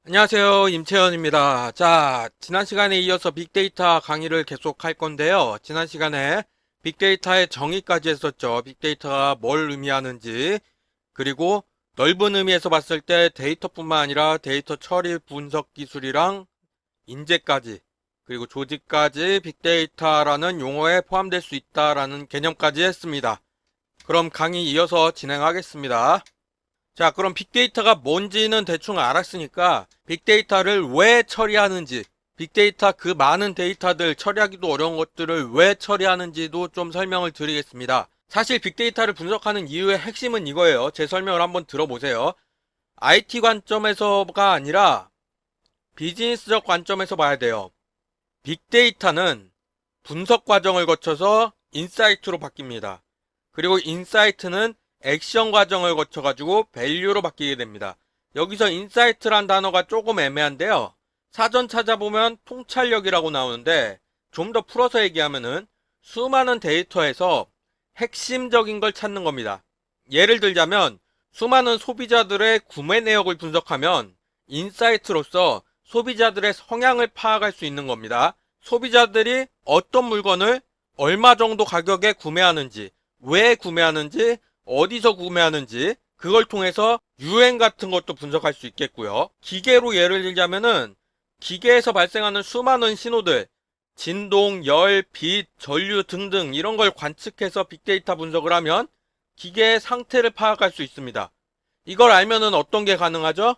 안녕하세요. 임채연입니다. 자, 지난 시간에 이어서 빅데이터 강의를 계속 할 건데요. 지난 시간에 빅데이터의 정의까지 했었죠. 빅데이터가 뭘 의미하는지, 그리고 넓은 의미에서 봤을 때 데이터뿐만 아니라 데이터 처리 분석 기술이랑 인재까지, 그리고 조직까지 빅데이터라는 용어에 포함될 수 있다라는 개념까지 했습니다. 그럼 강의 이어서 진행하겠습니다. 자, 그럼 빅데이터가 뭔지는 대충 알았으니까 빅데이터를 왜 처리하는지, 빅데이터 그 많은 데이터들 처리하기도 어려운 것들을 왜 처리하는지도 좀 설명을 드리겠습니다. 사실 빅데이터를 분석하는 이유의 핵심은 이거예요. 제 설명을 한번 들어보세요. IT 관점에서가 아니라 비즈니스적 관점에서 봐야 돼요. 빅데이터는 분석 과정을 거쳐서 인사이트로 바뀝니다. 그리고 인사이트는 액션 과정을 거쳐가지고 밸류로 바뀌게 됩니다. 여기서 인사이트란 단어가 조금 애매한데요. 사전 찾아보면 통찰력이라고 나오는데 좀 더 풀어서 얘기하면은 수많은 데이터에서 핵심적인 걸 찾는 겁니다. 예를 들자면 수많은 소비자들의 구매 내역을 분석하면 인사이트로서 소비자들의 성향을 파악할 수 있는 겁니다. 소비자들이 어떤 물건을 얼마 정도 가격에 구매하는지, 왜 구매하는지, 어디서 구매하는지 그걸 통해서 유행 같은 것도 분석할 수 있겠고요. 기계로 예를 들자면은 기계에서 발생하는 수많은 신호들, 진동, 열, 빛, 전류 등등 이런 걸 관측해서 빅데이터 분석을 하면 기계의 상태를 파악할 수 있습니다. 이걸 알면은 어떤 게 가능하죠?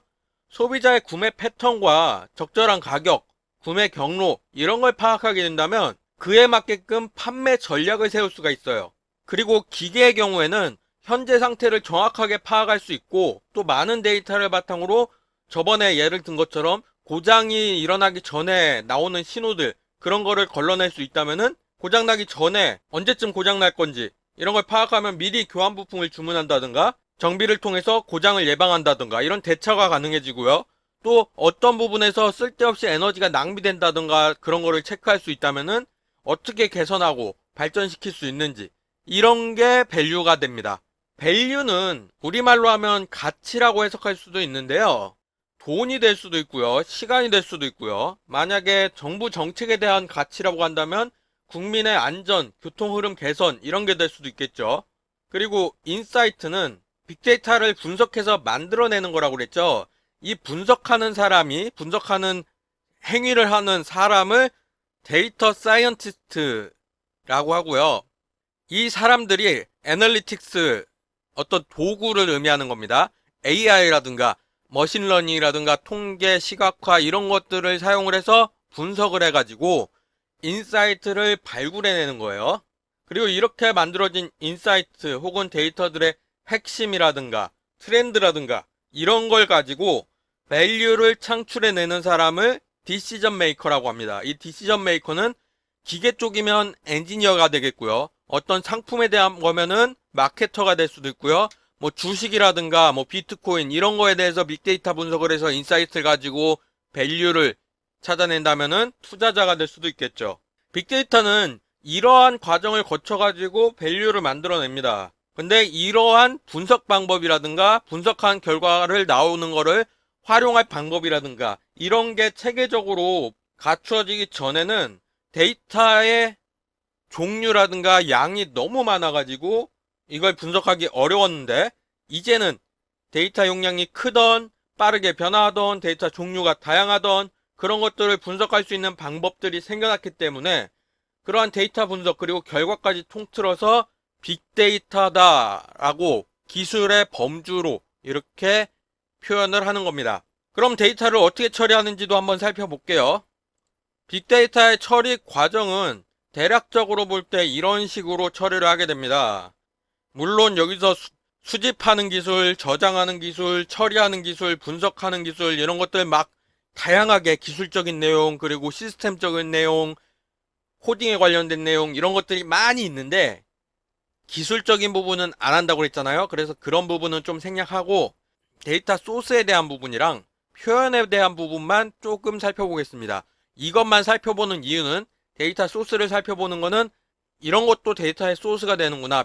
소비자의 구매 패턴과 적절한 가격, 구매 경로 이런 걸 파악하게 된다면 그에 맞게끔 판매 전략을 세울 수가 있어요. 그리고 기계의 경우에는 현재 상태를 정확하게 파악할 수 있고 또 많은 데이터를 바탕으로 저번에 예를 든 것처럼 고장이 일어나기 전에 나오는 신호들 그런 거를 걸러낼 수 있다면은 고장나기 전에 언제쯤 고장날 건지 이런 걸 파악하면 미리 교환 부품을 주문한다든가 정비를 통해서 고장을 예방한다든가 이런 대처가 가능해지고요. 또 어떤 부분에서 쓸데없이 에너지가 낭비된다든가 그런 거를 체크할 수 있다면은 어떻게 개선하고 발전시킬 수 있는지 이런 게 밸류가 됩니다. 밸류는 우리말로 하면 가치라고 해석할 수도 있는데요. 돈이 될 수도 있고요. 시간이 될 수도 있고요. 만약에 정부 정책에 대한 가치라고 한다면 국민의 안전, 교통 흐름 개선 이런 게 될 수도 있겠죠. 그리고 인사이트는 빅데이터를 분석해서 만들어내는 거라고 그랬죠. 이 분석하는 사람이 분석하는 행위를 하는 사람을 데이터 사이언티스트라고 하고요. 이 사람들이 애널리틱스 어떤 도구를 의미하는 겁니다. AI라든가 머신러닝이라든가 통계, 시각화 이런 것들을 사용을 해서 분석을 해가지고 인사이트를 발굴해내는 거예요. 그리고 이렇게 만들어진 인사이트 혹은 데이터들의 핵심이라든가 트렌드라든가 이런 걸 가지고 밸류를 창출해내는 사람을 디시전 메이커라고 합니다. 이 디시전 메이커는 기계 쪽이면 엔지니어가 되겠고요. 어떤 상품에 대한 거면은 마케터가 될 수도 있고요. 뭐 주식이라든가 뭐 비트코인 이런 거에 대해서 빅데이터 분석을 해서 인사이트를 가지고 밸류를 찾아낸다면은 투자자가 될 수도 있겠죠. 빅데이터는 이러한 과정을 거쳐가지고 밸류를 만들어냅니다. 근데 이러한 분석 방법이라든가 분석한 결과를 나오는 거를 활용할 방법이라든가 이런 게 체계적으로 갖추어지기 전에는 데이터의 종류라든가 양이 너무 많아가지고 이걸 분석하기 어려웠는데 이제는 데이터 용량이 크던 빠르게 변화하던 데이터 종류가 다양하던 그런 것들을 분석할 수 있는 방법들이 생겨났기 때문에 그러한 데이터 분석 그리고 결과까지 통틀어서 빅데이터다라고 기술의 범주로 이렇게 표현을 하는 겁니다. 그럼 데이터를 어떻게 처리하는지도 한번 살펴볼게요. 빅데이터의 처리 과정은 대략적으로 볼 때 이런 식으로 처리를 하게 됩니다. 물론 여기서 수집하는 기술, 저장하는 기술, 처리하는 기술, 분석하는 기술 이런 것들 막 다양하게 기술적인 내용 그리고 시스템적인 내용, 코딩에 관련된 내용 이런 것들이 많이 있는데 기술적인 부분은 안 한다고 그랬잖아요. 그래서 그런 부분은 좀 생략하고 데이터 소스에 대한 부분이랑 표현에 대한 부분만 조금 살펴보겠습니다. 이것만 살펴보는 이유는 데이터 소스를 살펴보는 거는 이런 것도 데이터의 소스가 되는구나.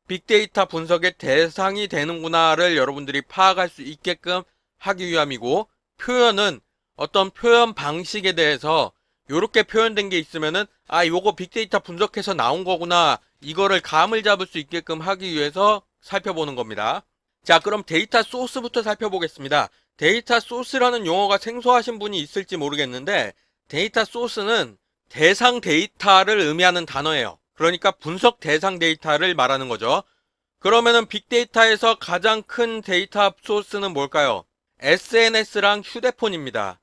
빅데이터 분석의 대상이 되는구나를 여러분들이 파악할 수 있게끔 하기 위함이고 표현은 어떤 표현 방식에 대해서 요렇게 표현된 게 있으면은 아, 요거 빅데이터 분석해서 나온 거구나. 이거를 감을 잡을 수 있게끔 하기 위해서 살펴보는 겁니다. 자, 그럼 데이터 소스부터 살펴보겠습니다. 데이터 소스라는 용어가 생소하신 분이 있을지 모르겠는데 데이터 소스는 대상 데이터를 의미하는 단어예요. 그러니까 분석 대상 데이터를 말하는 거죠. 그러면은 빅데이터에서 가장 큰 데이터 소스는 뭘까요? SNS랑 휴대폰입니다.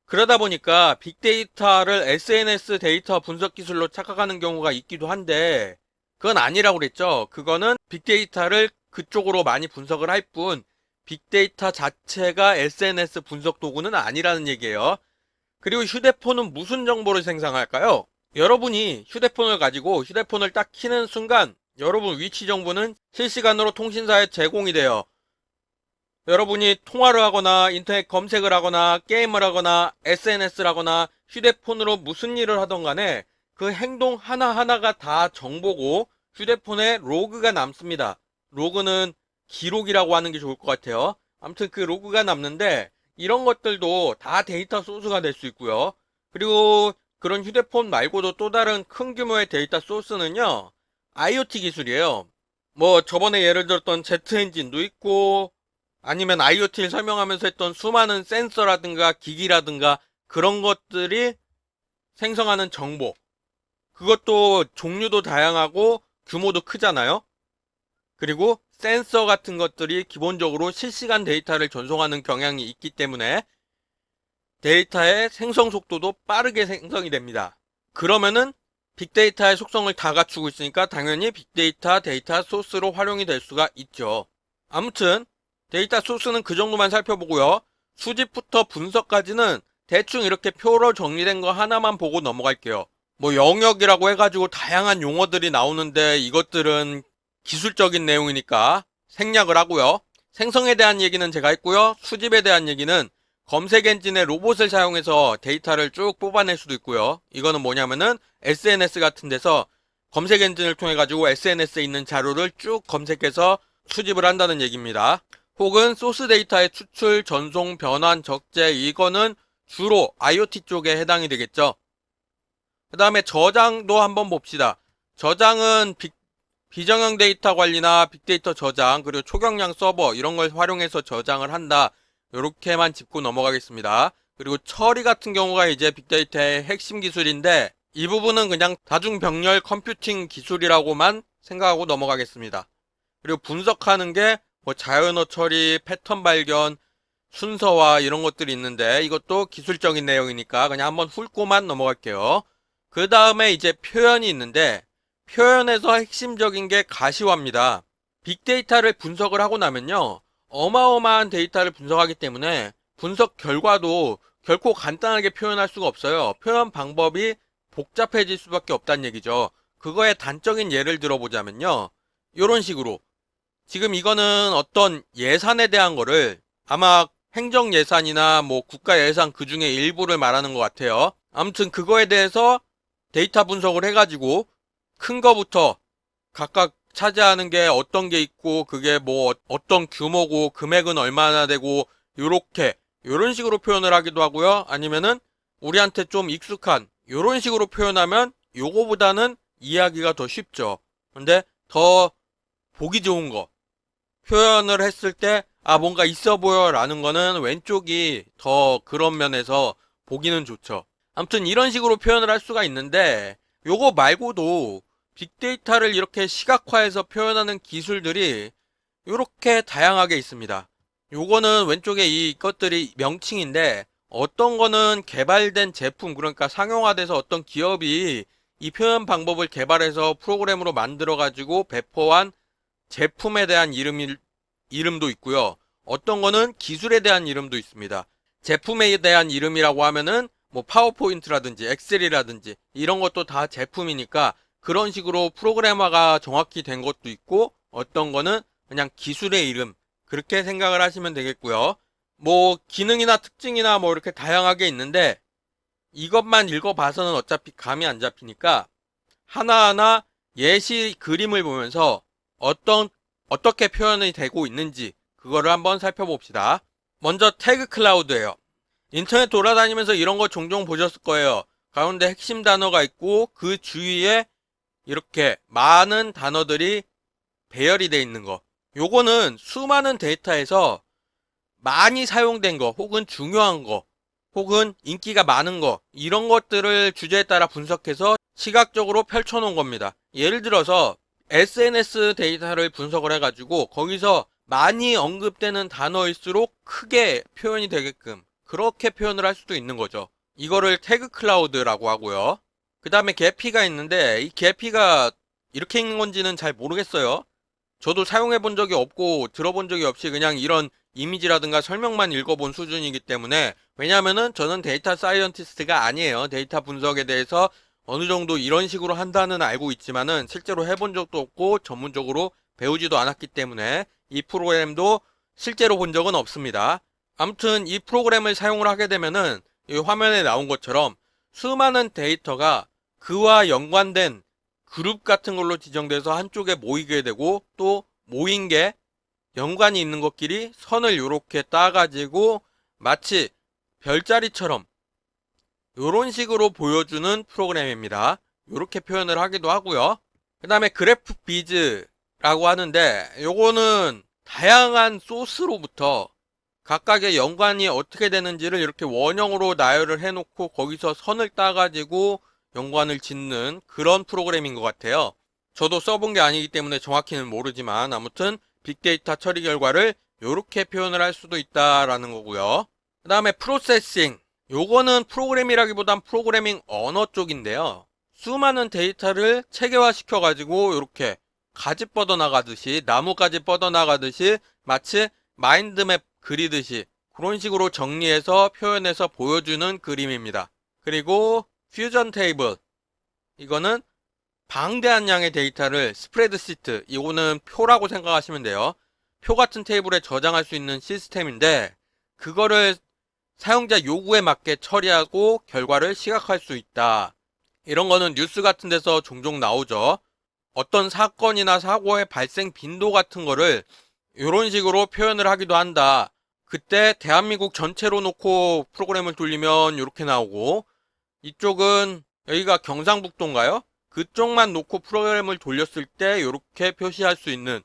그러다 보니까 빅데이터를 SNS 데이터 분석 기술로 착각하는 경우가 있기도 한데 그건 아니라고 그랬죠. 그거는 빅데이터를 그쪽으로 많이 분석을 할 뿐 빅데이터 자체가 SNS 분석 도구는 아니라는 얘기예요. 그리고 휴대폰은 무슨 정보를 생성할까요? 여러분이 휴대폰을 가지고 휴대폰을 딱 켜는 순간 여러분 위치 정보는 실시간으로 통신사에 제공이 돼요. 여러분이 통화를 하거나 인터넷 검색을 하거나 게임을 하거나 SNS를 하거나 휴대폰으로 무슨 일을 하던 간에 그 행동 하나하나가 다 정보고 휴대폰에 로그가 남습니다. 로그는 기록이라고 하는 게 좋을 것 같아요. 아무튼 그 로그가 남는데 이런 것들도 다 데이터 소스가 될 수 있고요. 그리고 그런 휴대폰 말고도 또 다른 큰 규모의 데이터 소스는요. IoT 기술이에요. 뭐 저번에 예를 들었던 제트 엔진도 있고 아니면 IoT를 설명하면서 했던 수많은 센서라든가 기기라든가 그런 것들이 생성하는 정보. 그것도 종류도 다양하고 규모도 크잖아요. 그리고 센서 같은 것들이 기본적으로 실시간 데이터를 전송하는 경향이 있기 때문에 데이터의 생성 속도도 빠르게 생성이 됩니다. 그러면은 빅데이터의 속성을 다 갖추고 있으니까 당연히 빅데이터 데이터 소스로 활용이 될 수가 있죠. 아무튼 데이터 소스는 그 정도만 살펴보고요. 수집부터 분석까지는 대충 이렇게 표로 정리된 거 하나만 보고 넘어갈게요. 뭐 영역이라고 해가지고 다양한 용어들이 나오는데 이것들은 기술적인 내용이니까 생략을 하고요. 생성에 대한 얘기는 제가 했고요. 수집에 대한 얘기는 검색 엔진의 로봇을 사용해서 데이터를 쭉 뽑아낼 수도 있고요. 이거는 뭐냐면은 SNS 같은 데서 검색 엔진을 통해 가지고 SNS에 있는 자료를 쭉 검색해서 수집을 한다는 얘기입니다. 혹은 소스 데이터의 추출, 전송, 변환, 적재 이거는 주로 IoT 쪽에 해당이 되겠죠. 그 다음에 저장도 한번 봅시다. 저장은 비정형 데이터 관리나 빅데이터 저장 그리고 초경량 서버 이런 걸 활용해서 저장을 한다. 이렇게만 짚고 넘어가겠습니다. 그리고 처리 같은 경우가 이제 빅데이터의 핵심 기술인데 이 부분은 그냥 다중병렬 컴퓨팅 기술이라고만 생각하고 넘어가겠습니다. 그리고 분석하는 게 뭐 자연어 처리, 패턴 발견, 순서화 이런 것들이 있는데 이것도 기술적인 내용이니까 그냥 한번 훑고만 넘어갈게요. 그 다음에 이제 표현이 있는데 표현에서 핵심적인 게 가시화입니다. 빅데이터를 분석을 하고 나면요. 어마어마한 데이터를 분석하기 때문에 분석 결과도 결코 간단하게 표현할 수가 없어요. 표현 방법이 복잡해질 수밖에 없다는 얘기죠. 그거의 단적인 예를 들어보자면요. 이런 식으로 지금 이거는 어떤 예산에 대한 거를 아마 행정 예산이나 뭐 국가 예산 그 중에 일부를 말하는 것 같아요. 아무튼 그거에 대해서 데이터 분석을 해가지고 큰 거부터 각각 차지하는 게 어떤 게 있고 그게 뭐 어떤 규모고 금액은 얼마나 되고 요렇게 요런 식으로 표현을 하기도 하고요. 아니면은 우리한테 좀 익숙한 요런 식으로 표현하면 요거보다는 이해하기가 더 쉽죠. 근데 더 보기 좋은 거 표현을 했을 때 아 뭔가 있어 보여 라는 거는 왼쪽이 더 그런 면에서 보기는 좋죠. 아무튼 이런 식으로 표현을 할 수가 있는데 요거 말고도 빅데이터를 이렇게 시각화해서 표현하는 기술들이 이렇게 다양하게 있습니다. 요거는 왼쪽에 이것들이 명칭인데 어떤 거는 개발된 제품 그러니까 상용화돼서 어떤 기업이 이 표현 방법을 개발해서 프로그램으로 만들어 가지고 배포한 제품에 대한 이름도 있고요. 어떤 거는 기술에 대한 이름도 있습니다. 제품에 대한 이름이라고 하면은 뭐 파워포인트라든지 엑셀이라든지 이런 것도 다 제품이니까 그런 식으로 프로그래머가 정확히 된 것도 있고 어떤 거는 그냥 기술의 이름 그렇게 생각을 하시면 되겠고요. 뭐 기능이나 특징이나 뭐 이렇게 다양하게 있는데 이것만 읽어봐서는 어차피 감이 안 잡히니까 하나하나 예시 그림을 보면서 어떻게 표현이 되고 있는지 그거를 한번 살펴봅시다. 먼저 태그 클라우드예요. 인터넷 돌아다니면서 이런 거 종종 보셨을 거예요. 가운데 핵심 단어가 있고 그 주위에 이렇게 많은 단어들이 배열이 되어 있는 거. 요거는 수많은 데이터에서 많이 사용된 거, 혹은 중요한 거, 혹은 인기가 많은 거, 이런 것들을 주제에 따라 분석해서 시각적으로 펼쳐놓은 겁니다. 예를 들어서 SNS 데이터를 분석을 해가지고 거기서 많이 언급되는 단어일수록 크게 표현이 되게끔 그렇게 표현을 할 수도 있는 거죠. 이거를 태그 클라우드라고 하고요. 그 다음에 개피가 있는데 이 개피가 이렇게 읽는 건지는 잘 모르겠어요. 저도 사용해 본 적이 없고 들어본 적이 없이 그냥 이런 이미지라든가 설명만 읽어본 수준이기 때문에, 왜냐하면은 저는 데이터 사이언티스트가 아니에요. 데이터 분석에 대해서 어느 정도 이런 식으로 한다는 알고 있지만은 실제로 해본 적도 없고 전문적으로 배우지도 않았기 때문에 이 프로그램도 실제로 본 적은 없습니다. 아무튼 이 프로그램을 사용을 하게 되면은 이 화면에 나온 것처럼 수많은 데이터가 그와 연관된 그룹 같은 걸로 지정돼서 한쪽에 모이게 되고, 또 모인 게 연관이 있는 것끼리 선을 이렇게 따가지고 마치 별자리처럼 이런 식으로 보여주는 프로그램입니다. 이렇게 표현을 하기도 하고요. 그 다음에 그래프 비즈라고 하는데 요거는 다양한 소스로부터 각각의 연관이 어떻게 되는지를 이렇게 원형으로 나열을 해놓고 거기서 선을 따가지고 연관을 짓는 그런 프로그램인 것 같아요. 저도 써본 게 아니기 때문에 정확히는 모르지만 아무튼 빅데이터 처리 결과를 이렇게 표현을 할 수도 있다라는 거고요. 그 다음에 프로세싱. 요거는 프로그램이라기보단 프로그래밍 언어 쪽인데요. 수많은 데이터를 체계화 시켜가지고 이렇게 가지 뻗어나가듯이, 나무까지 뻗어나가듯이 마치 마인드맵 그리듯이 그런 식으로 정리해서 표현해서 보여주는 그림입니다. 그리고 퓨전 테이블. 이거는 방대한 양의 데이터를 스프레드시트, 이거는 표라고 생각하시면 돼요. 표 같은 테이블에 저장할 수 있는 시스템인데 그거를 사용자 요구에 맞게 처리하고 결과를 시각화할 수 있다. 이런 거는 뉴스 같은 데서 종종 나오죠. 어떤 사건이나 사고의 발생 빈도 같은 거를 이런 식으로 표현을 하기도 한다. 그때 대한민국 전체로 놓고 프로그램을 돌리면 이렇게 나오고, 이쪽은 여기가 경상북도인가요? 그쪽만 놓고 프로그램을 돌렸을 때 이렇게 표시할 수 있는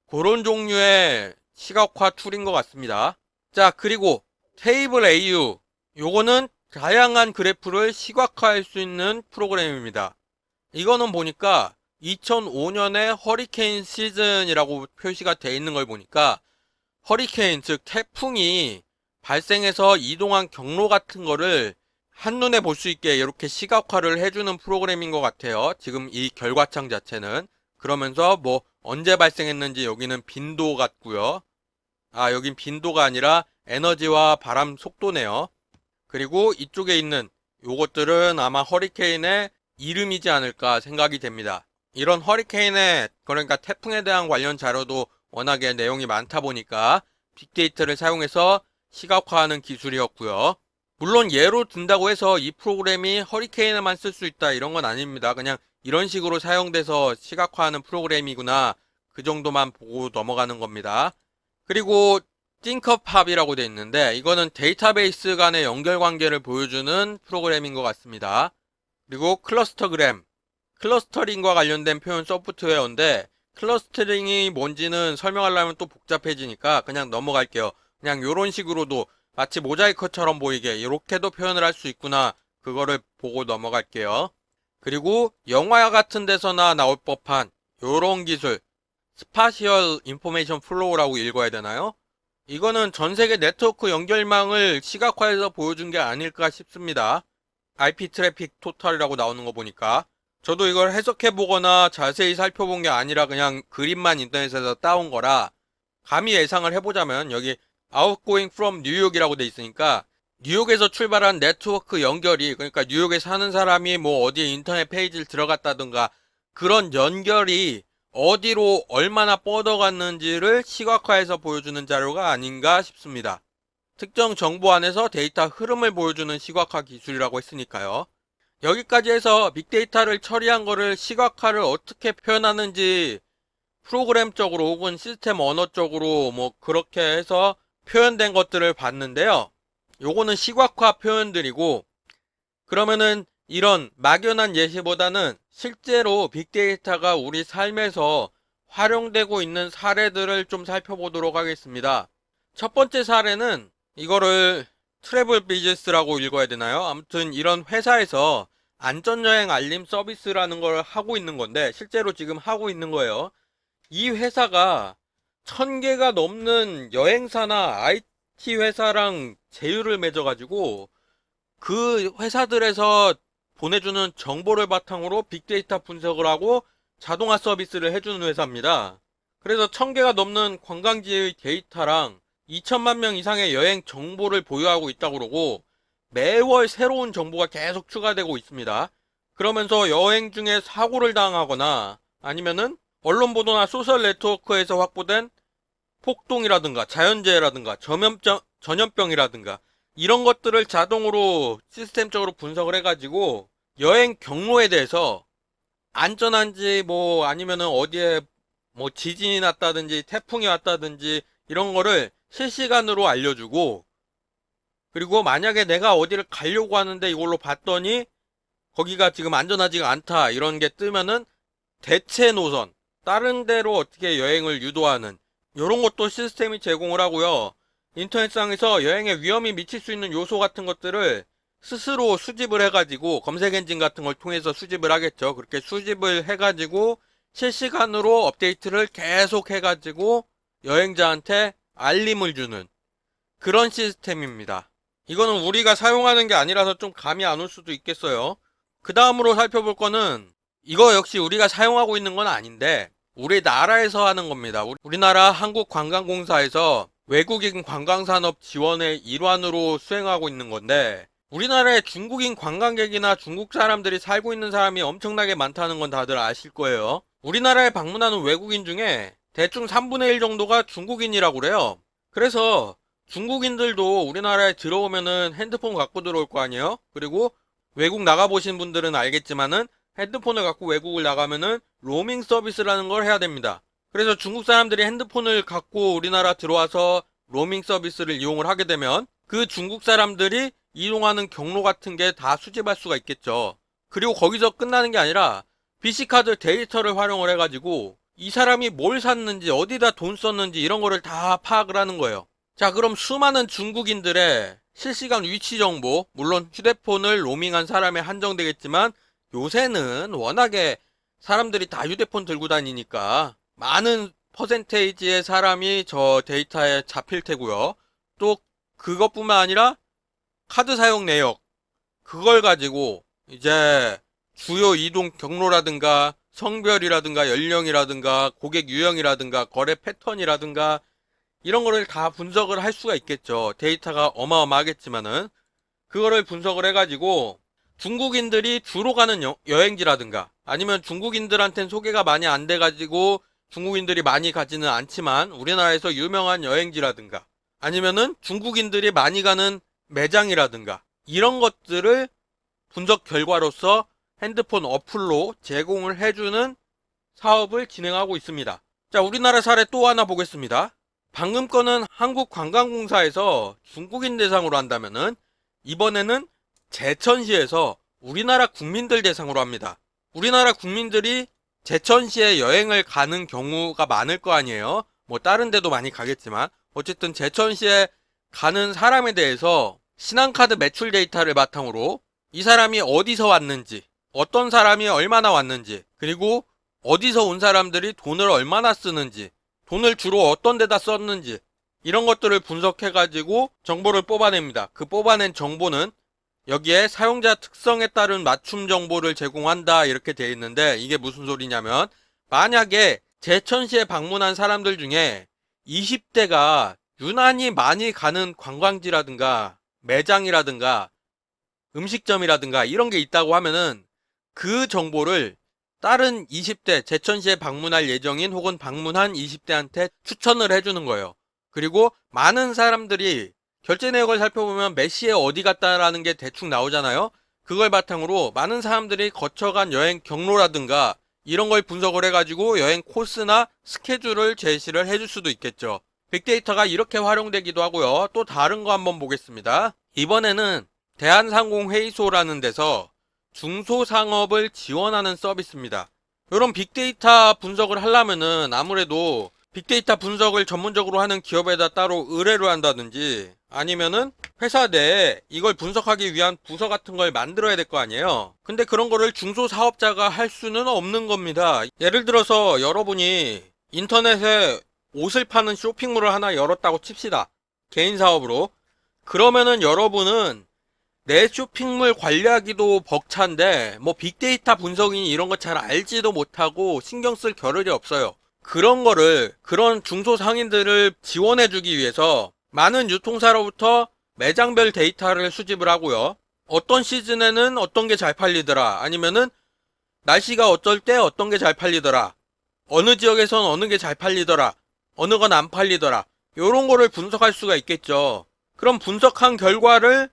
그런 종류의 시각화 툴인 것 같습니다. 자, 그리고 테이블 AU. 요거는 다양한 그래프를 시각화할 수 있는 프로그램입니다. 이거는 보니까 2005년에 허리케인 시즌이라고 표시가 되어 있는 걸 보니까 허리케인, 즉 태풍이 발생해서 이동한 경로 같은 거를 한눈에 볼 수 있게 이렇게 시각화를 해주는 프로그램인 것 같아요. 지금 이 결과창 자체는. 그러면서 뭐 언제 발생했는지 여기는 빈도 같고요. 아, 여긴 빈도가 아니라 에너지와 바람 속도네요. 그리고 이쪽에 있는 요것들은 아마 허리케인의 이름이지 않을까 생각이 됩니다. 이런 허리케인의, 그러니까 태풍에 대한 관련 자료도 워낙에 내용이 많다 보니까 빅데이터를 사용해서 시각화하는 기술이었고요. 물론 예로 든다고 해서 이 프로그램이 허리케인에만 쓸 수 있다 이런 건 아닙니다. 그냥 이런 식으로 사용돼서 시각화하는 프로그램이구나, 그 정도만 보고 넘어가는 겁니다. 그리고 띵커팝이라고 되어 있는데 이거는 데이터베이스 간의 연결 관계를 보여주는 프로그램인 것 같습니다. 그리고 클러스터그램. 클러스터링과 관련된 표현 소프트웨어인데 클러스터링이 뭔지는 설명하려면 또 복잡해지니까 그냥 넘어갈게요. 그냥 이런 식으로도 마치 모자이크처럼 보이게 이렇게도 표현을 할 수 있구나, 그거를 보고 넘어갈게요. 그리고 영화 같은 데서나 나올 법한 이런 기술, 스파시얼 인포메이션 플로우라고 읽어야 되나요? 이거는 전 세계 네트워크 연결망을 시각화해서 보여준 게 아닐까 싶습니다. IP 트래픽 토탈이라고 나오는 거 보니까. 저도 이걸 해석해 보거나 자세히 살펴본 게 아니라 그냥 그림만 인터넷에서 따온 거라 감히 예상을 해보자면, 여기 outgoing from 뉴욕이라고 돼 있으니까 뉴욕에서 출발한 네트워크 연결이, 그러니까 뉴욕에 사는 사람이 뭐 어디에 인터넷 페이지를 들어갔다든가 그런 연결이 어디로 얼마나 뻗어갔는지를 시각화해서 보여주는 자료가 아닌가 싶습니다. 특정 정보 안에서 데이터 흐름을 보여주는 시각화 기술이라고 했으니까요. 여기까지 해서 빅데이터를 처리한 거를 시각화를 어떻게 표현하는지 프로그램적으로 혹은 시스템 언어적으로 뭐 그렇게 해서 표현된 것들을 봤는데요. 요거는 시각화 표현들이고, 그러면은 이런 막연한 예시보다는 실제로 빅데이터가 우리 삶에서 활용되고 있는 사례들을 좀 살펴보도록 하겠습니다. 첫 번째 사례는 이거를 트래블 비즈니스라고 읽어야 되나요? 아무튼 이런 회사에서 안전여행 알림 서비스라는 걸 하고 있는 건데, 실제로 지금 하고 있는 거예요. 이 회사가 1000개가 넘는 여행사나 IT 회사랑 제휴를 맺어가지고 그 회사들에서 보내주는 정보를 바탕으로 빅데이터 분석을 하고 자동화 서비스를 해주는 회사입니다. 그래서 1000개가 넘는 관광지의 데이터랑 2천만 명 이상의 여행 정보를 보유하고 있다고 그러고 매월 새로운 정보가 계속 추가되고 있습니다. 그러면서 여행 중에 사고를 당하거나 아니면은 언론 보도나 소셜 네트워크에서 확보된 폭동이라든가 자연재해라든가 전염병이라든가 이런 것들을 자동으로 시스템적으로 분석을 해가지고 여행 경로에 대해서 안전한지 뭐 아니면은 어디에 뭐 지진이 났다든지 태풍이 왔다든지 이런 거를 실시간으로 알려주고, 그리고 만약에 내가 어디를 가려고 하는데 이걸로 봤더니 거기가 지금 안전하지가 않다 이런 게 뜨면은 대체 노선, 다른 데로 어떻게 여행을 유도하는 이런 것도 시스템이 제공을 하고요. 인터넷상에서 여행에 위험이 미칠 수 있는 요소 같은 것들을 스스로 수집을 해가지고 검색 엔진 같은 걸 통해서 수집을 하겠죠. 그렇게 수집을 해가지고 실시간으로 업데이트를 계속 해가지고 여행자한테 알림을 주는 그런 시스템입니다. 이거는 우리가 사용하는 게 아니라서 좀 감이 안 올 수도 있겠어요. 그 다음으로 살펴볼 거는 이거 역시 우리가 사용하고 있는 건 아닌데 우리나라에서 하는 겁니다. 우리나라 한국관광공사에서 외국인 관광산업 지원의 일환으로 수행하고 있는 건데, 우리나라에 중국인 관광객이나 중국 사람들이 살고 있는 사람이 엄청나게 많다는 건 다들 아실 거예요. 우리나라에 방문하는 외국인 중에 대충 3분의 1 정도가 중국인이라고 그래요. 그래서 중국인들도 우리나라에 들어오면은 핸드폰 갖고 들어올 거 아니에요? 그리고 외국 나가보신 분들은 알겠지만은 핸드폰을 갖고 외국을 나가면은 로밍 서비스라는 걸 해야 됩니다. 그래서 중국 사람들이 핸드폰을 갖고 우리나라 들어와서 로밍 서비스를 이용을 하게 되면 그 중국 사람들이 이동하는 경로 같은 게 다 수집할 수가 있겠죠. 그리고 거기서 끝나는 게 아니라 BC카드 데이터를 활용을 해가지고 이 사람이 뭘 샀는지 어디다 돈 썼는지 이런 거를 다 파악을 하는 거예요. 자, 그럼 수많은 중국인들의 실시간 위치 정보, 물론 휴대폰을 로밍한 사람에 한정되겠지만 요새는 워낙에 사람들이 다 휴대폰 들고 다니니까 많은 퍼센테이지의 사람이 저 데이터에 잡힐 테고요. 또 그것뿐만 아니라 카드 사용 내역, 그걸 가지고 이제 주요 이동 경로라든가 성별이라든가 연령이라든가 고객 유형이라든가 거래 패턴이라든가 이런 거를 다 분석을 할 수가 있겠죠. 데이터가 어마어마하겠지만은 그거를 분석을 해가지고 중국인들이 주로 가는 여행지라든가 아니면 중국인들한텐 소개가 많이 안 돼가지고 중국인들이 많이 가지는 않지만 우리나라에서 유명한 여행지라든가 아니면은 중국인들이 많이 가는 매장이라든가 이런 것들을 분석 결과로서 핸드폰 어플로 제공을 해주는 사업을 진행하고 있습니다. 자, 우리나라 사례 또 하나 보겠습니다. 방금 거는 한국관광공사에서 중국인 대상으로 한다면은 이번에는 제천시에서 우리나라 국민들 대상으로 합니다. 우리나라 국민들이 제천시에 여행을 가는 경우가 많을 거 아니에요. 뭐 다른 데도 많이 가겠지만 어쨌든 제천시에 가는 사람에 대해서 신한카드 매출 데이터를 바탕으로 이 사람이 어디서 왔는지, 어떤 사람이 얼마나 왔는지, 그리고 어디서 온 사람들이 돈을 얼마나 쓰는지, 돈을 주로 어떤 데다 썼는지 이런 것들을 분석해가지고 정보를 뽑아냅니다. 그 뽑아낸 정보는 여기에 사용자 특성에 따른 맞춤 정보를 제공한다 이렇게 되어 있는데 이게 무슨 소리냐면 만약에 제천시에 방문한 사람들 중에 20대가 유난히 많이 가는 관광지라든가 매장이라든가 음식점이라든가 이런 게 있다고 하면은 그 정보를 다른 20대 제천시에 방문할 예정인 혹은 방문한 20대한테 추천을 해주는 거예요. 그리고 많은 사람들이 결제 내역을 살펴보면 몇 시에 어디 갔다라는 게 대충 나오잖아요. 그걸 바탕으로 많은 사람들이 거쳐간 여행 경로라든가 이런 걸 분석을 해가지고 여행 코스나 스케줄을 제시를 해줄 수도 있겠죠. 빅데이터가 이렇게 활용되기도 하고요. 또 다른 거 한번 보겠습니다. 이번에는 대한상공회의소라는 데서 중소상업을 지원하는 서비스입니다. 이런 빅데이터 분석을 하려면은 아무래도 빅데이터 분석을 전문적으로 하는 기업에다 따로 의뢰를 한다든지 아니면은 회사 내에 이걸 분석하기 위한 부서 같은 걸 만들어야 될 거 아니에요. 근데 그런 거를 중소사업자가 할 수는 없는 겁니다. 예를 들어서 여러분이 인터넷에 옷을 파는 쇼핑몰을 하나 열었다고 칩시다. 개인 사업으로. 그러면은 여러분은 내 쇼핑몰 관리하기도 벅찬데 뭐 빅데이터 분석이니 이런 거 잘 알지도 못하고 신경 쓸 겨를이 없어요. 그런 거를 그런 중소상인들을 지원해주기 위해서 많은 유통사로부터 매장별 데이터를 수집을 하고요. 어떤 시즌에는 어떤 게 잘 팔리더라, 아니면은 날씨가 어쩔 때 어떤 게 잘 팔리더라, 어느 지역에선 어느 게 잘 팔리더라, 어느 건 안 팔리더라, 요런 거를 분석할 수가 있겠죠. 그럼 분석한 결과를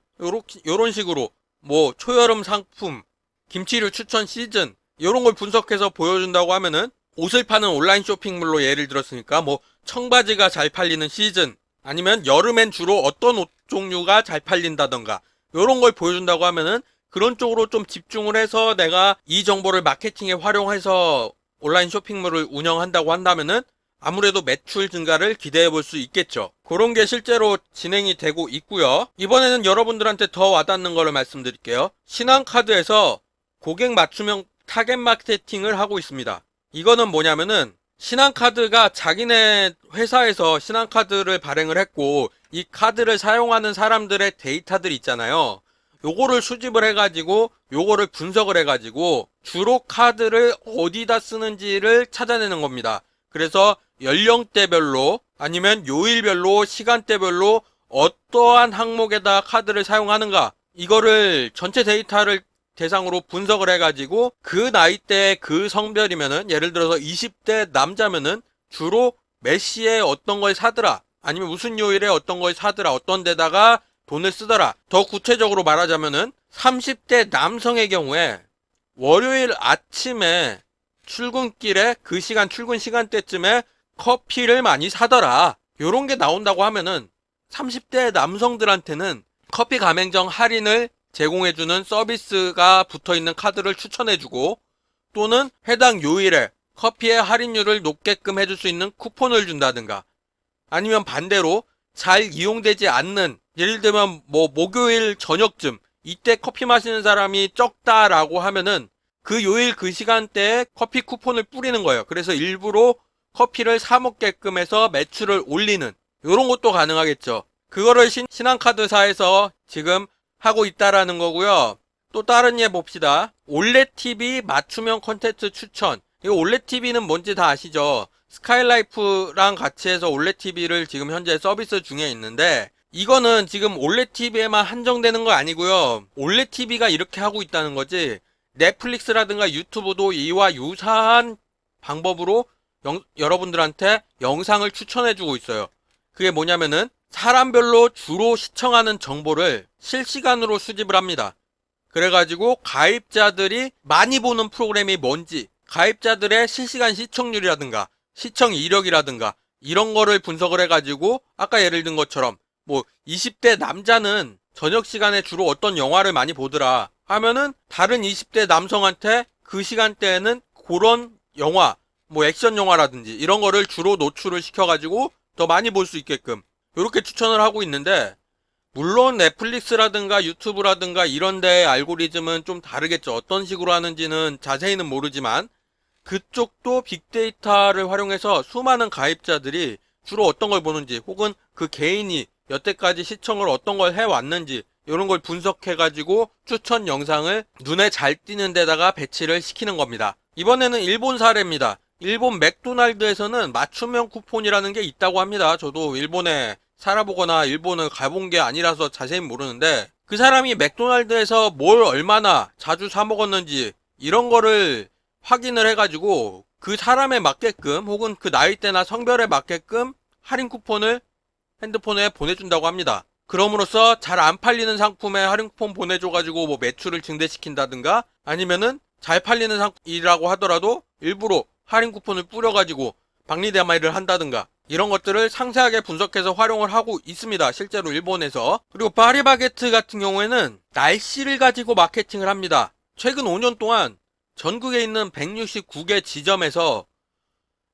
요런 식으로 뭐 초여름 상품, 김치류 추천 시즌 요런 걸 분석해서 보여준다고 하면은 옷을 파는 온라인 쇼핑몰로 예를 들었으니까 뭐 청바지가 잘 팔리는 시즌, 아니면 여름엔 주로 어떤 옷 종류가 잘 팔린다던가 요런 걸 보여준다고 하면은 그런 쪽으로 좀 집중을 해서 내가 이 정보를 마케팅에 활용해서 온라인 쇼핑몰을 운영한다고 한다면은 아무래도 매출 증가를 기대해 볼 수 있겠죠. 그런 게 실제로 진행이 되고 있고요. 이번에는 여러분들한테 더 와닿는 거를 말씀드릴게요. 신한카드에서 고객 맞춤형 타겟 마케팅을 하고 있습니다. 이거는 뭐냐면은 신한카드가 자기네 회사에서 신한카드를 발행을 했고 이 카드를 사용하는 사람들의 데이터들이 있잖아요. 요거를 수집을 해가지고 요거를 분석을 해가지고 주로 카드를 어디다 쓰는지를 찾아내는 겁니다. 그래서 연령대별로 아니면 요일별로 시간대별로 어떠한 항목에다 카드를 사용하는가, 이거를 전체 데이터를 대상으로 분석을 해가지고 그 나이대 그 성별이면은 예를 들어서 20대 남자면은 주로 몇 시에 어떤 걸 사더라, 아니면 무슨 요일에 어떤 걸 사더라, 어떤 데다가 돈을 쓰더라. 더 구체적으로 말하자면은 30대 남성의 경우에 월요일 아침에 출근길에 그 시간 출근 시간대쯤에 커피를 많이 사더라. 요런 게 나온다고 하면은 30대 남성들한테는 커피 가맹점 할인을 제공해주는 서비스가 붙어있는 카드를 추천해주고, 또는 해당 요일에 커피의 할인율을 높게끔 해줄 수 있는 쿠폰을 준다든가, 아니면 반대로 잘 이용되지 않는, 예를 들면 뭐 목요일 저녁쯤 이때 커피 마시는 사람이 적다라고 하면은 그 요일 그 시간대에 커피 쿠폰을 뿌리는 거예요. 그래서 일부러 커피를 사 먹게끔 해서 매출을 올리는, 요런 것도 가능하겠죠. 그거를 신한카드사에서 지금 하고 있다라는 거고요. 또 다른 예 봅시다. 올레TV 맞춤형 콘텐츠 추천. 이거 올레TV는 뭔지 다 아시죠? 스카이라이프랑 같이 해서 올레TV를 지금 현재 서비스 중에 있는데, 이거는 지금 올레TV에만 한정되는 거 아니고요. 올레TV가 이렇게 하고 있다는 거지, 넷플릭스라든가 유튜브도 이와 유사한 방법으로 여러분들한테 영상을 추천해주고 있어요. 그게 뭐냐면은 사람별로 주로 시청하는 정보를 실시간으로 수집을 합니다. 그래가지고 가입자들이 많이 보는 프로그램이 뭔지, 가입자들의 실시간 시청률이라든가 시청 이력이라든가 이런 거를 분석을 해가지고 아까 예를 든 것처럼 뭐 20대 남자는 저녁 시간에 주로 어떤 영화를 많이 보더라 하면은 다른 20대 남성한테 그 시간대에는 그런 영화, 뭐 액션 영화라든지 이런 거를 주로 노출을 시켜가지고 더 많이 볼 수 있게끔 이렇게 추천을 하고 있는데, 물론 넷플릭스라든가 유튜브라든가 이런 데의 알고리즘은 좀 다르겠죠. 어떤 식으로 하는지는 자세히는 모르지만 그쪽도 빅데이터를 활용해서 수많은 가입자들이 주로 어떤 걸 보는지, 혹은 그 개인이 여태까지 시청을 어떤 걸 해왔는지 이런 걸 분석해가지고 추천 영상을 눈에 잘 띄는 데다가 배치를 시키는 겁니다. 이번에는 일본 사례입니다. 일본 맥도날드에서는 맞춤형 쿠폰이라는 게 있다고 합니다. 저도 일본에 살아보거나 일본을 가본 게 아니라서 자세히 모르는데, 그 사람이 맥도날드에서 뭘 얼마나 자주 사 먹었는지 이런 거를 확인을 해가지고 그 사람에 맞게끔 혹은 그 나이대나 성별에 맞게끔 할인 쿠폰을 핸드폰에 보내준다고 합니다. 그럼으로써 잘 안 팔리는 상품에 할인 쿠폰 보내줘가지고 뭐 매출을 증대시킨다든가, 아니면은 잘 팔리는 상품이라고 하더라도 일부러 할인 쿠폰을 뿌려가지고 박리대마이를 한다든가 이런 것들을 상세하게 분석해서 활용을 하고 있습니다. 실제로 일본에서. 그리고 파리바게트 같은 경우에는 날씨를 가지고 마케팅을 합니다. 최근 5년 동안 전국에 있는 169개 지점에서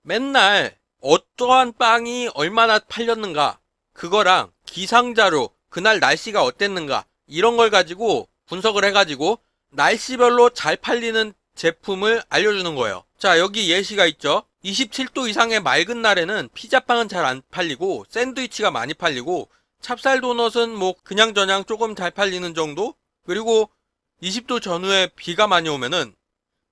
맨날 어떠한 빵이 얼마나 팔렸는가, 그거랑 기상자료, 그날 날씨가 어땠는가, 이런 걸 가지고 분석을 해가지고 날씨별로 잘 팔리는 제품을 알려주는 거예요. 자, 여기 예시가 있죠. 27도 이상의 맑은 날에는 피자빵은 잘 안 팔리고 샌드위치가 많이 팔리고 찹쌀 도넛은 뭐 그냥저냥 조금 잘 팔리는 정도? 그리고 20도 전후에 비가 많이 오면은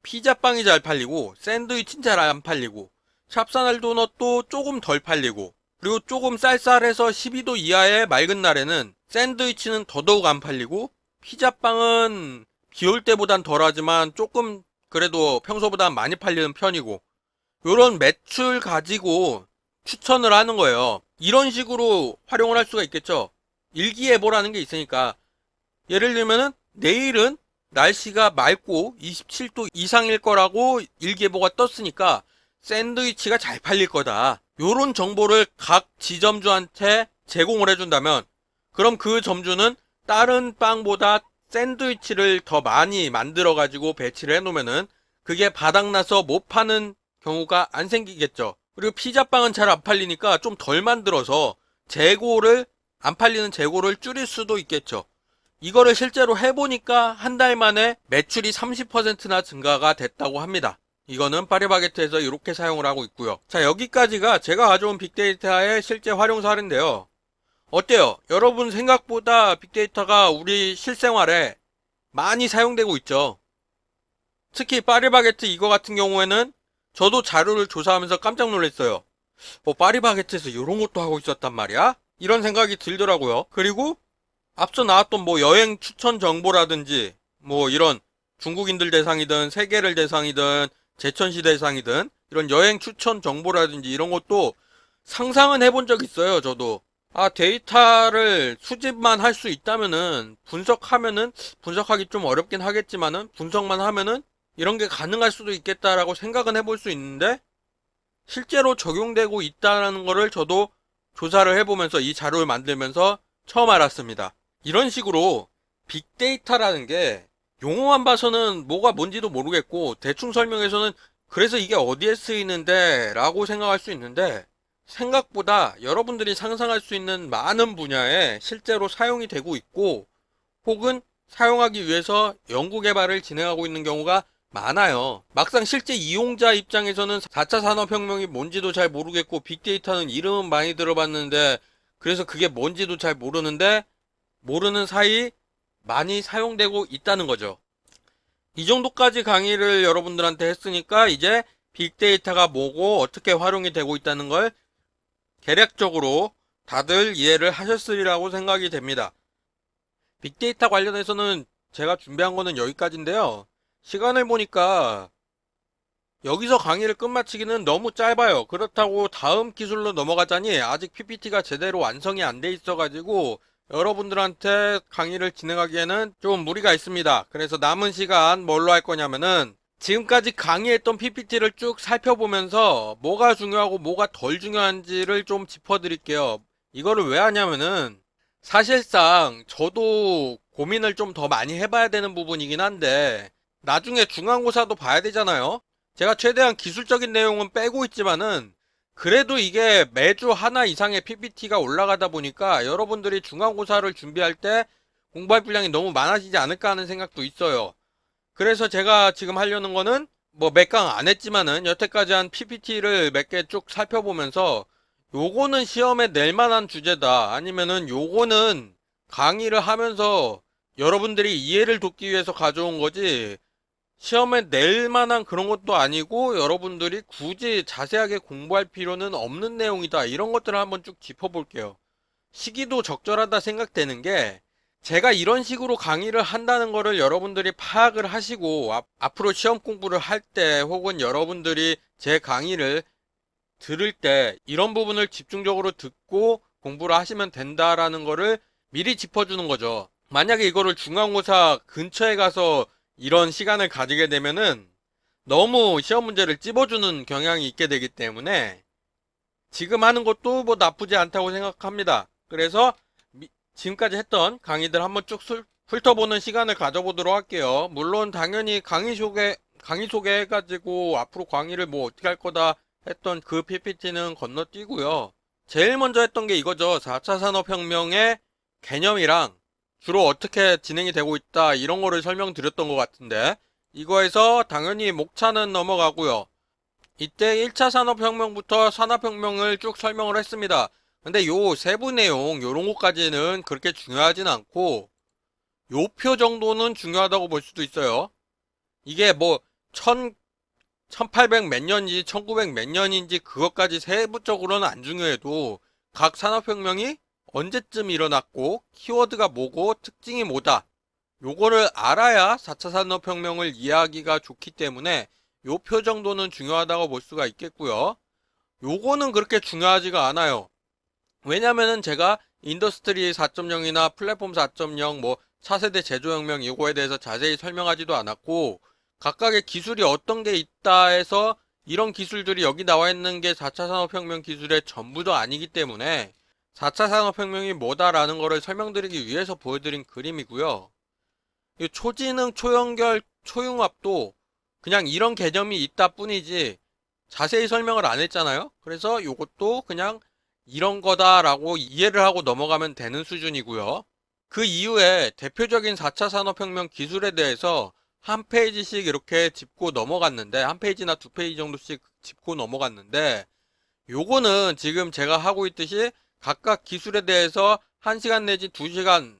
피자빵이 잘 팔리고 샌드위치는 잘 안 팔리고 찹쌀 도넛도 조금 덜 팔리고, 그리고 조금 쌀쌀해서 12도 이하의 맑은 날에는 샌드위치는 더더욱 안 팔리고 피자빵은 비 올 때보단 덜하지만 조금 그래도 평소보다 많이 팔리는 편이고, 요런 매출 가지고 추천을 하는 거예요. 이런 식으로 활용을 할 수가 있겠죠. 일기예보라는 게 있으니까, 예를 들면은 내일은 날씨가 맑고 27도 이상일 거라고 일기예보가 떴으니까 샌드위치가 잘 팔릴 거다, 요런 정보를 각 지점주한테 제공을 해준다면, 그럼 그 점주는 다른 빵보다 샌드위치를 더 많이 만들어 가지고 배치를 해놓으면은 그게 바닥나서 못 파는 경우가 안 생기겠죠. 그리고 피자빵은 잘 안 팔리니까 좀 덜 만들어서 안 팔리는 재고를 줄일 수도 있겠죠. 이거를 실제로 해보니까 한 달 만에 매출이 30%나 증가가 됐다고 합니다. 이거는 파리바게트에서 이렇게 사용을 하고 있고요. 자, 여기까지가 제가 가져온 빅데이터의 실제 활용 사례인데요. 어때요? 여러분 생각보다 빅데이터가 우리 실생활에 많이 사용되고 있죠. 특히 파리바게트 이거 같은 경우에는 저도 자료를 조사하면서 깜짝 놀랐어요. 파리바게트에서 이런 것도 하고 있었단 말이야? 이런 생각이 들더라고요. 그리고 앞서 나왔던 뭐 여행 추천 정보라든지 뭐 이런 중국인들 대상이든 세계를 대상이든 제천시 대상이든 이런 여행 추천 정보라든지 이런 것도 상상은 해본 적 있어요, 저도. 데이터를 수집만 할 수 있다면은 분석하기 좀 어렵긴 하겠지만은 분석만 하면은 이런 게 가능할 수도 있겠다라고 생각은 해볼 수 있는데, 실제로 적용되고 있다는 거를 저도 조사를 해보면서 이 자료를 만들면서 처음 알았습니다. 이런 식으로 빅데이터라는 게 용어만 봐서는 뭐가 뭔지도 모르겠고 대충 설명해서는 그래서 이게 어디에 쓰이는데 라고 생각할 수 있는데, 생각보다 여러분들이 상상할 수 있는 많은 분야에 실제로 사용이 되고 있고, 혹은 사용하기 위해서 연구개발을 진행하고 있는 경우가 많아요. 막상 실제 이용자 입장에서는 4차 산업혁명이 뭔지도 잘 모르겠고 빅데이터는 이름은 많이 들어봤는데, 그래서 그게 뭔지도 잘 모르는데 모르는 사이 많이 사용되고 있다는 거죠. 이 정도까지 강의를 여러분들한테 했으니까 이제 빅데이터가 뭐고 어떻게 활용이 되고 있다는 걸 개략적으로 다들 이해를 하셨으리라고 생각이 됩니다. 빅데이터 관련해서는 제가 준비한 거는 여기까지인데요. 시간을 보니까 여기서 강의를 끝마치기는 너무 짧아요. 그렇다고 다음 기술로 넘어가자니 아직 PPT가 제대로 완성이 안 돼 있어가지고 여러분들한테 강의를 진행하기에는 좀 무리가 있습니다. 그래서 남은 시간 뭘로 할 거냐면은 지금까지 강의했던 PPT를 쭉 살펴보면서 뭐가 중요하고 뭐가 덜 중요한지를 좀 짚어드릴게요. 이거를 왜 하냐면은 사실상 저도 고민을 좀 더 많이 해봐야 되는 부분이긴 한데, 나중에 중간고사도 봐야 되잖아요. 제가 최대한 기술적인 내용은 빼고 있지만은 그래도 이게 매주 하나 이상의 PPT가 올라가다 보니까 여러분들이 중간고사를 준비할 때 공부할 분량이 너무 많아지지 않을까 하는 생각도 있어요. 그래서 제가 지금 하려는 거는 뭐 몇 강 안 했지만은 여태까지 한 PPT를 몇 개 쭉 살펴보면서 요거는 시험에 낼 만한 주제다, 아니면은 요거는 강의를 하면서 여러분들이 이해를 돕기 위해서 가져온 거지 시험에 낼 만한 그런 것도 아니고 여러분들이 굳이 자세하게 공부할 필요는 없는 내용이다, 이런 것들을 한번 쭉 짚어볼게요. 시기도 적절하다 생각되는 게, 제가 이런 식으로 강의를 한다는 거를 여러분들이 파악을 하시고 앞으로 시험 공부를 할 때 혹은 여러분들이 제 강의를 들을 때 이런 부분을 집중적으로 듣고 공부를 하시면 된다라는 거를 미리 짚어주는 거죠. 만약에 이거를 중간고사 근처에 가서 이런 시간을 가지게 되면은 너무 시험 문제를 찝어주는 경향이 있게 되기 때문에 지금 하는 것도 뭐 나쁘지 않다고 생각합니다. 그래서 지금까지 했던 강의들 한번 쭉 훑어보는 시간을 가져보도록 할게요. 물론 당연히 강의 소개해가지고 앞으로 강의를 뭐 어떻게 할 거다 했던 그 PPT는 건너뛰고요. 제일 먼저 했던 게 이거죠. 4차 산업혁명의 개념이랑 주로 어떻게 진행이 되고 있다 이런 거를 설명드렸던 것 같은데 이거에서 당연히 목차는 넘어가고요. 이때 1차 산업혁명부터 산업혁명을 쭉 설명을 했습니다. 근데 요 세부 내용 요런 것까지는 그렇게 중요하진 않고 요 표 정도는 중요하다고 볼 수도 있어요. 이게 뭐 1800 몇 년인지 1900 몇 년인지 그것까지 세부적으로는 안 중요해도 각 산업혁명이 언제쯤 일어났고 키워드가 뭐고 특징이 뭐다. 요거를 알아야 4차 산업혁명을 이해하기가 좋기 때문에 요 표 정도는 중요하다고 볼 수가 있겠고요. 요거는 그렇게 중요하지가 않아요. 왜냐면은 제가 인더스트리 4.0이나 플랫폼 4.0 뭐 차세대 제조혁명 이거에 대해서 자세히 설명하지도 않았고 각각의 기술이 어떤 게 있다 해서 이런 기술들이 여기 나와 있는 게 4차 산업혁명 기술의 전부도 아니기 때문에 4차 산업혁명이 뭐다라는 거를 설명드리기 위해서 보여드린 그림이고요. 이 초지능, 초연결, 초융합도 그냥 이런 개념이 있다 뿐이지 자세히 설명을 안 했잖아요. 그래서 이것도 그냥 이런 거다라고 이해를 하고 넘어가면 되는 수준이고요. 그 이후에 대표적인 4차 산업혁명 기술에 대해서 한 페이지씩 이렇게 짚고 넘어갔는데 한 페이지나 두 페이지 정도씩 짚고 넘어갔는데 요거는 지금 제가 하고 있듯이 각각 기술에 대해서 1시간 내지 2시간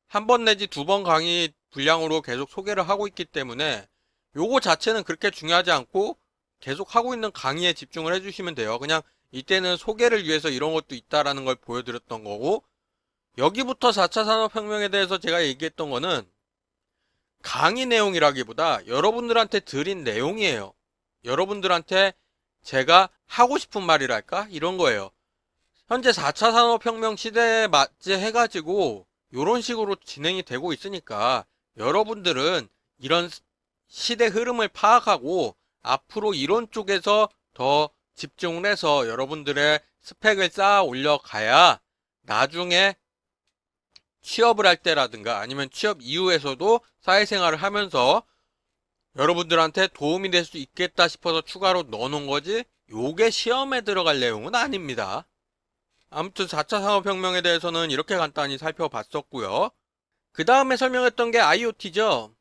한 번 내지 두 번 강의 분량으로 계속 소개를 하고 있기 때문에 요거 자체는 그렇게 중요하지 않고 계속 하고 있는 강의에 집중을 해주시면 돼요. 그냥 이때는 소개를 위해서 이런 것도 있다라는 걸 보여드렸던 거고 여기부터 4차 산업혁명에 대해서 제가 얘기했던 거는 강의 내용이라기보다 여러분들한테 드린 내용이에요. 여러분들한테 제가 하고 싶은 말이랄까? 이런 거예요. 현재 4차 산업혁명 시대에 맞이해가지고 이런 식으로 진행이 되고 있으니까 여러분들은 이런 시대 흐름을 파악하고 앞으로 이런 쪽에서 더 집중을 해서 여러분들의 스펙을 쌓아 올려가야 나중에 취업을 할 때라든가 아니면 취업 이후에서도 사회생활을 하면서 여러분들한테 도움이 될 수 있겠다 싶어서 추가로 넣어놓은 거지 요게 시험에 들어갈 내용은 아닙니다. 아무튼 4차 산업혁명에 대해서는 이렇게 간단히 살펴봤었고요. 그 다음에 설명했던 게 IoT죠.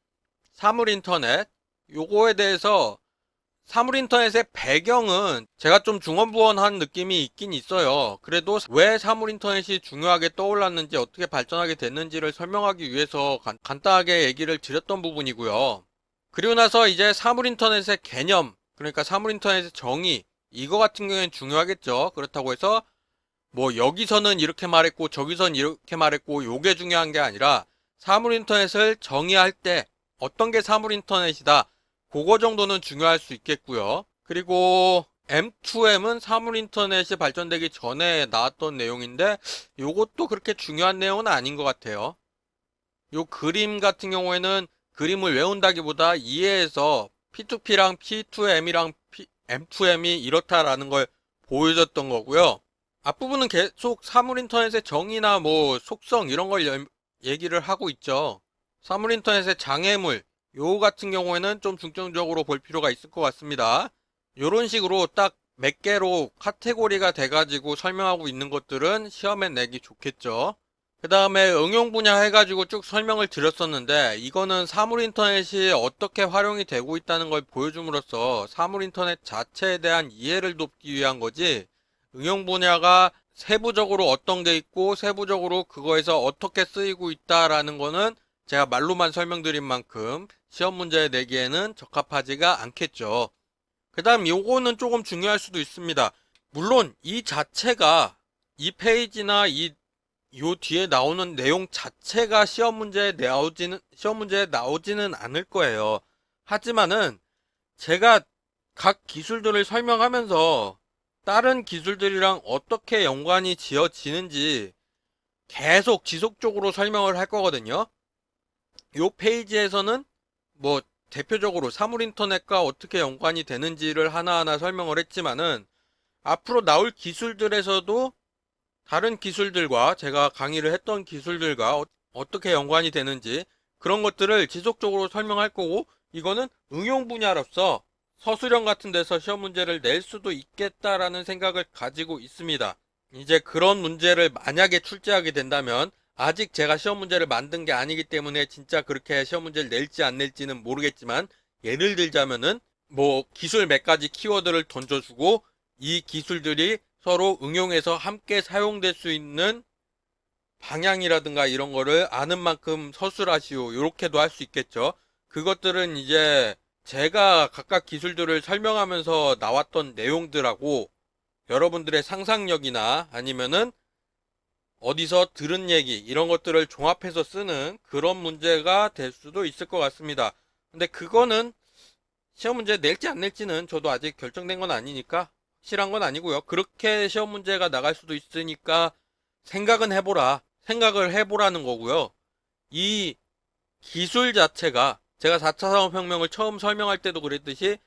사물인터넷. 요거에 대해서 사물인터넷의 배경은 제가 좀 중언부언한 느낌이 있긴 있어요. 그래도 왜 사물인터넷이 중요하게 떠올랐는지 어떻게 발전하게 됐는지를 설명하기 위해서 간단하게 얘기를 드렸던 부분이고요. 그리고 나서 이제 사물인터넷의 개념, 그러니까 사물인터넷의 정의, 이거 같은 경우에는 중요하겠죠. 그렇다고 해서 뭐 여기서는 이렇게 말했고 저기서는 이렇게 말했고 요게 중요한 게 아니라 사물인터넷을 정의할 때 어떤 게 사물인터넷이다. 그거 정도는 중요할 수 있겠고요. 그리고 M2M은 사물인터넷이 발전되기 전에 나왔던 내용인데 요것도 그렇게 중요한 내용은 아닌 것 같아요. 요 그림 같은 경우에는 그림을 외운다기보다 이해해서 P2P랑 P2M이랑 M2M이 이렇다라는 걸 보여줬던 거고요. 앞부분은 계속 사물인터넷의 정의나 뭐 속성 이런 걸 얘기를 하고 있죠. 사물인터넷의 장애물 요 같은 경우에는 좀 중점적으로 볼 필요가 있을 것 같습니다. 요런 식으로 딱 몇 개로 카테고리가 돼가지고 설명하고 있는 것들은 시험에 내기 좋겠죠. 그 다음에 응용 분야 해가지고 쭉 설명을 드렸었는데 이거는 사물인터넷이 어떻게 활용이 되고 있다는 걸 보여줌으로써 사물인터넷 자체에 대한 이해를 돕기 위한 거지 응용 분야가 세부적으로 어떤 게 있고 세부적으로 그거에서 어떻게 쓰이고 있다라는 거는 제가 말로만 설명드린 만큼 시험 문제에 내기에는 적합하지가 않겠죠. 그 다음 요거는 조금 중요할 수도 있습니다. 물론 이 자체가 이 페이지나 요 뒤에 나오는 내용 자체가 시험 문제에 나오지는 않을 거예요. 하지만은 제가 각 기술들을 설명하면서 다른 기술들이랑 어떻게 연관이 지어지는지 계속 지속적으로 설명을 할 거거든요. 요 페이지에서는 뭐 대표적으로 사물인터넷과 어떻게 연관이 되는지를 하나하나 설명을 했지만은 앞으로 나올 기술들에서도 다른 기술들과 제가 강의를 했던 기술들과 어떻게 연관이 되는지 그런 것들을 지속적으로 설명할 거고, 이거는 응용 분야로서 서술형 같은 데서 시험 문제를 낼 수도 있겠다라는 생각을 가지고 있습니다. 이제 그런 문제를 만약에 출제하게 된다면, 아직 제가 시험 문제를 만든 게 아니기 때문에 진짜 그렇게 시험 문제를 낼지 안 낼지는 모르겠지만, 예를 들자면은 뭐 기술 몇 가지 키워드를 던져주고 이 기술들이 서로 응용해서 함께 사용될 수 있는 방향이라든가 이런 거를 아는 만큼 서술하시오, 요렇게도 할 수 있겠죠. 그것들은 이제 제가 각각 기술들을 설명하면서 나왔던 내용들하고 여러분들의 상상력이나 아니면은 어디서 들은 얘기 이런 것들을 종합해서 쓰는 그런 문제가 될 수도 있을 것 같습니다. 근데 그거는 시험 문제 낼지 안 낼지는 저도 아직 결정된 건 아니니까 확실한 건 아니고요. 그렇게 시험 문제가 나갈 수도 있으니까 생각은 해보라. 생각을 해보라는 거고요. 이 기술 자체가 제가 4차 산업혁명을 처음 설명할 때도 그랬듯이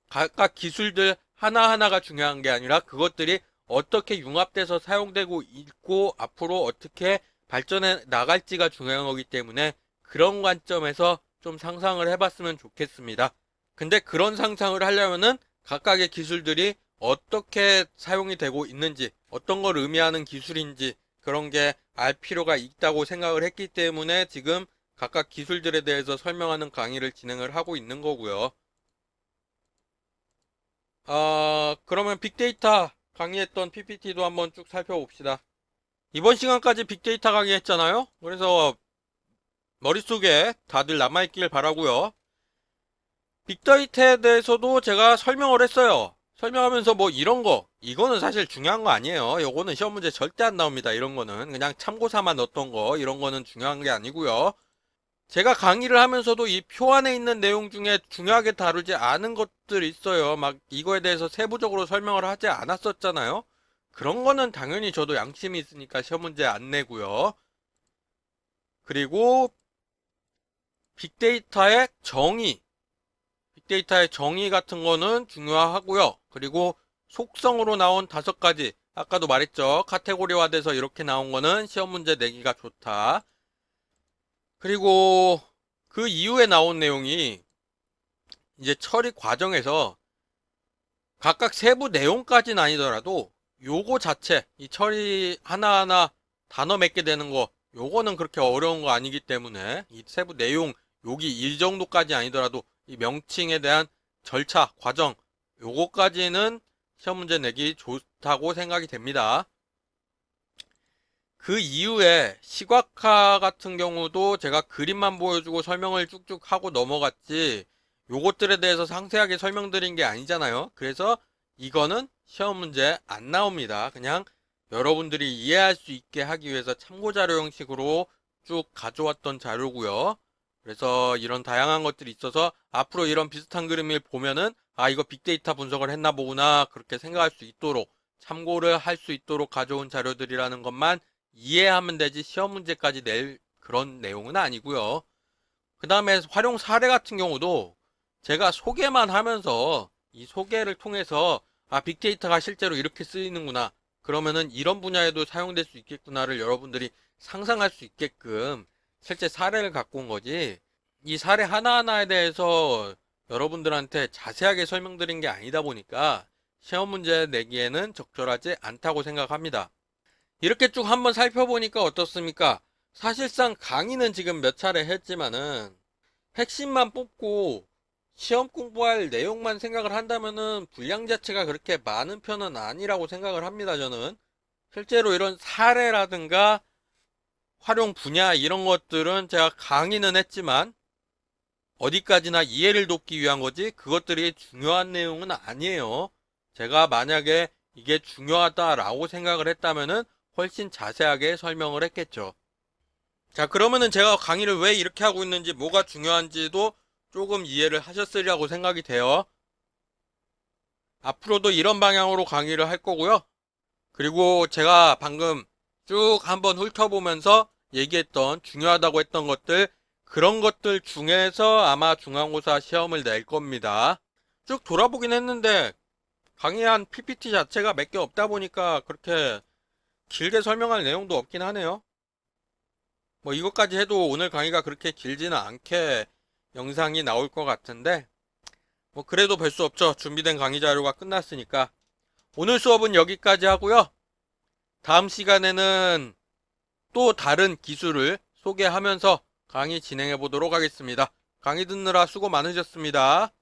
각각 기술들 하나하나가 중요한 게 아니라 그것들이 어떻게 융합돼서 사용되고 있고 앞으로 어떻게 발전해 나갈지가 중요한 거기 때문에 그런 관점에서 좀 상상을 해봤으면 좋겠습니다. 근데 그런 상상을 하려면은 각각의 기술들이 어떻게 사용이 되고 있는지, 어떤 걸 의미하는 기술인지 그런 게 알 필요가 있다고 생각을 했기 때문에 지금 각각 기술들에 대해서 설명하는 강의를 진행을 하고 있는 거고요. 그러면 빅데이터 강의했던 PPT도 한번 쭉 살펴봅시다. 이번 시간까지 빅데이터 강의했잖아요. 그래서 머릿속에 다들 남아있길 바라고요. 빅데이터에 대해서도 제가 설명을 했어요. 설명하면서 뭐 이런 거, 이거는 사실 중요한 거 아니에요. 요거는 시험 문제 절대 안 나옵니다. 이런 거는 그냥 참고 삼아 넣었던 거, 이런 거는 중요한 게 아니고요. 제가 강의를 하면서도 이 표 안에 있는 내용 중에 중요하게 다루지 않은 것들이 있어요. 막 이거에 대해서 세부적으로 설명을 하지 않았었잖아요. 그런 거는 당연히 저도 양심이 있으니까 시험 문제 안 내고요. 그리고 빅데이터의 정의, 빅데이터의 정의 같은 거는 중요하고요. 그리고 속성으로 나온 5가지, 아까도 말했죠. 카테고리화돼서 이렇게 나온 거는 시험 문제 내기가 좋다. 그리고 그 이후에 나온 내용이 이제 처리 과정에서 각각 세부 내용까지는 아니더라도 요거 자체, 이 처리 하나하나 단어 맺게 되는 거, 요거는 그렇게 어려운 거 아니기 때문에 이 세부 내용, 여기 이 정도까지 아니더라도 이 명칭에 대한 절차, 과정, 요거까지는 시험 문제 내기 좋다고 생각이 됩니다. 그 이후에 시각화 같은 경우도 제가 그림만 보여주고 설명을 쭉쭉 하고 넘어갔지 요것들에 대해서 상세하게 설명드린 게 아니잖아요. 그래서 이거는 시험 문제 안 나옵니다. 그냥 여러분들이 이해할 수 있게 하기 위해서 참고자료 형식으로 쭉 가져왔던 자료고요. 그래서 이런 다양한 것들이 있어서 앞으로 이런 비슷한 그림을 보면은 아, 이거 빅데이터 분석을 했나 보구나 그렇게 생각할 수 있도록 참고를 할 수 있도록 가져온 자료들이라는 것만 이해하면 되지 시험 문제까지 낼 그런 내용은 아니고요. 그 다음에 활용 사례 같은 경우도 제가 소개만 하면서 이 소개를 통해서 아, 빅데이터가 실제로 이렇게 쓰이는구나. 그러면은 이런 분야에도 사용될 수 있겠구나를 여러분들이 상상할 수 있게끔 실제 사례를 갖고 온 거지. 이 사례 하나하나에 대해서 여러분들한테 자세하게 설명드린 게 아니다 보니까 시험 문제 내기에는 적절하지 않다고 생각합니다. 이렇게 쭉 한번 살펴보니까 어떻습니까? 사실상 강의는 지금 몇 차례 했지만은 핵심만 뽑고 시험 공부할 내용만 생각을 한다면은 분량 자체가 그렇게 많은 편은 아니라고 생각을 합니다, 저는. 실제로 이런 사례라든가 활용 분야 이런 것들은 제가 강의는 했지만 어디까지나 이해를 돕기 위한 거지 그것들이 중요한 내용은 아니에요. 제가 만약에 이게 중요하다라고 생각을 했다면은 훨씬 자세하게 설명을 했겠죠. 자, 그러면은 제가 강의를 왜 이렇게 하고 있는지 뭐가 중요한지도 조금 이해를 하셨으리라고 생각이 돼요. 앞으로도 이런 방향으로 강의를 할 거고요. 그리고 제가 방금 쭉 한번 훑어보면서 얘기했던 중요하다고 했던 것들 그런 것들 중에서 아마 중간고사 시험을 낼 겁니다. 쭉 돌아보긴 했는데 강의한 PPT 자체가 몇 개 없다 보니까 그렇게 길게 설명할 내용도 없긴 하네요. 뭐 이것까지 해도 오늘 강의가 그렇게 길지는 않게 영상이 나올 것 같은데, 뭐 그래도 별 수 없죠. 준비된 강의 자료가 끝났으니까. 오늘 수업은 여기까지 하고요. 다음 시간에는 또 다른 기술을 소개하면서 강의 진행해 보도록 하겠습니다. 강의 듣느라 수고 많으셨습니다.